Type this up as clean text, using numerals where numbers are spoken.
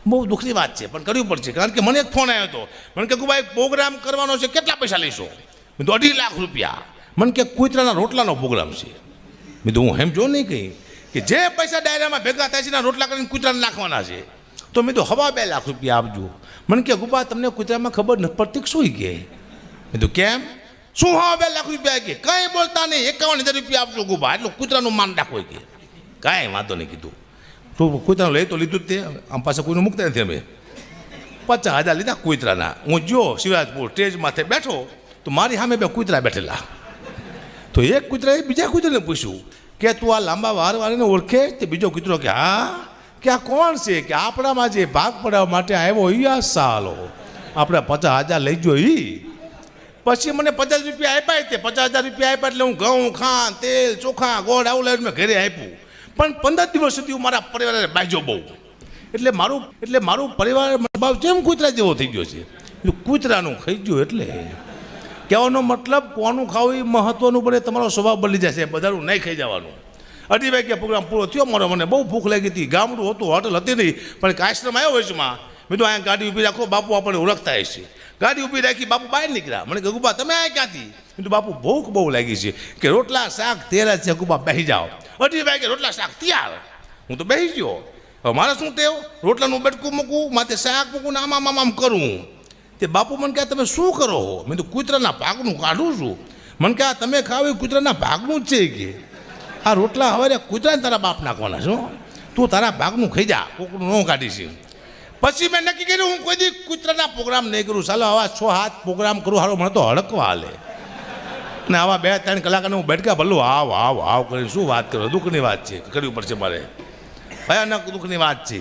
બહુ દુઃખની વાત છે પણ કરવી પડશે, કારણ કે મને એક ફોન આવ્યો હતો. મને કે ભાઈ પ્રોગ્રામ કરવાનો છે, કેટલા પૈસા લઈશો? મેં તો 2.5 લાખ રૂપિયા. મને કે કૂતરાના રોટલાનો પ્રોગ્રામ છે. મેં તો હું એમ જો નહીં કહી કે જે પૈસા ડાયરામાં ભેગા થાય છે ને રોટલા કરીને કૂતરાને નાખવાના છે. તો મેં તો 2.5 લાખ રૂપિયા આપજો. મને કે ગુબા તમને કૂતરામાં ખબર ન પડતી શું કે? મેં તો કેમ? શું 2.5 લાખ રૂપિયા કે? કંઈ બોલતા નહીં, 51,000 રૂપિયા આપજો ગુબા, એટલું કૂતરાનું માન રાખો કે. કાંઈ વાંધો નહીં કીધું. તો કૂતરાનું લઈ તો લીધું જ તે, આમ પાસે કોઈનું મૂકતા નથી અમે. 50,000 લીધા કૂતરાના. હું જો શિવરાજપુર સ્ટેજ માથે બેઠો તો મારી સામે 2 કૂતરા બેઠેલા. તો એક કૂતરાએ બીજા કૂતરાને પૂછ્યું કે તું આ લાંબા વારવાળીને ઓળખે? તે બીજો કૂતરો કે હા. કે આ કોણ છે? કે આપણામાં જે ભાગ પડાવવા માટે આવ્યો એ આ સાલો, આપણે 50,000 લઈ જો એ. પછી મને 50 રૂપિયા આપ્યા. તે 50,000 રૂપિયા આપ્યા એટલે હું ઘઉં, ખાંડ, તેલ, ચોખા, ગોળ આવું લાવીને મેં ઘરે આપ્યું. પણ 15 દિવસ સુધી હું મારા પરિવારને બાજ્યો બહુ. એટલે મારું પરિવાર ભાવ કેમ કૂતરા જેવો થઈ ગયો છે? કૂતરાનું ખાઈ ગયો. એટલે કહેવાનો મતલબ કોનું ખાવું એ મહત્વનું પડે. તમારો સ્વભાવ બદલી જશે, બધાનું નહીં ખાઈ જવાનું. 2:30 વાગ્યા પ્રોગ્રામ પૂરો થયો મારો. મને બહુ ભૂખ લાગી હતી. ગામડું હતું, હોટલ હતી નહીં, પણ એક આશ્રમ આવ્યો વચમાં. મેં તો અહીંયા ગાડી ઊભી રાખો, બાપુ આપણને ઓળખતા હશે. ગાડી ઊભી રાખી, બાપુ બહાર નીકળ્યા. મને કે ગુબા તમે આ ક્યાંથી? મેં તો બાપુ ભૂખ બહુ લાગી છે, કે રોટલા શાક તૈયાર છે ગુબા, બેસી જાઓ. 2:30 વાગે રોટલા શાક તૈયાર. હું તો બેસી ગયો. હવે મારે શું ટેવ? રોટલાનું બેટકું મૂકું, માથે શાક મૂકું ને આમ કરું. તે બાપુ મને કહે તમે શું કરો? મેં તો કૂતરાના ભાગનું કાઢું છું. મને કહે તમે ખાવ એ કૂતરાના ભાગનું જ છે કે આ રોટલા હવે કૂતરાને તારા બાપ નાખવાના છો, તું તારા ભાગનું ખાઈ જા, કોકનું ન કાઢીશ. પછી મેં નક્કી કર્યું હું કોઈ દી કૂતરાના પ્રોગ્રામ નહીં કરું. ચાલો આવા 6-7 પ્રોગ્રામ કરું, હારો મને તો હડકવા હાલે. ને આવા 2-3 કલાકને હું બેઠકા ભલું આવ કરીને શું વાત કરો? દુઃખની વાત છે, કરવી પડશે મારે, ભયાનક દુઃખની વાત છે.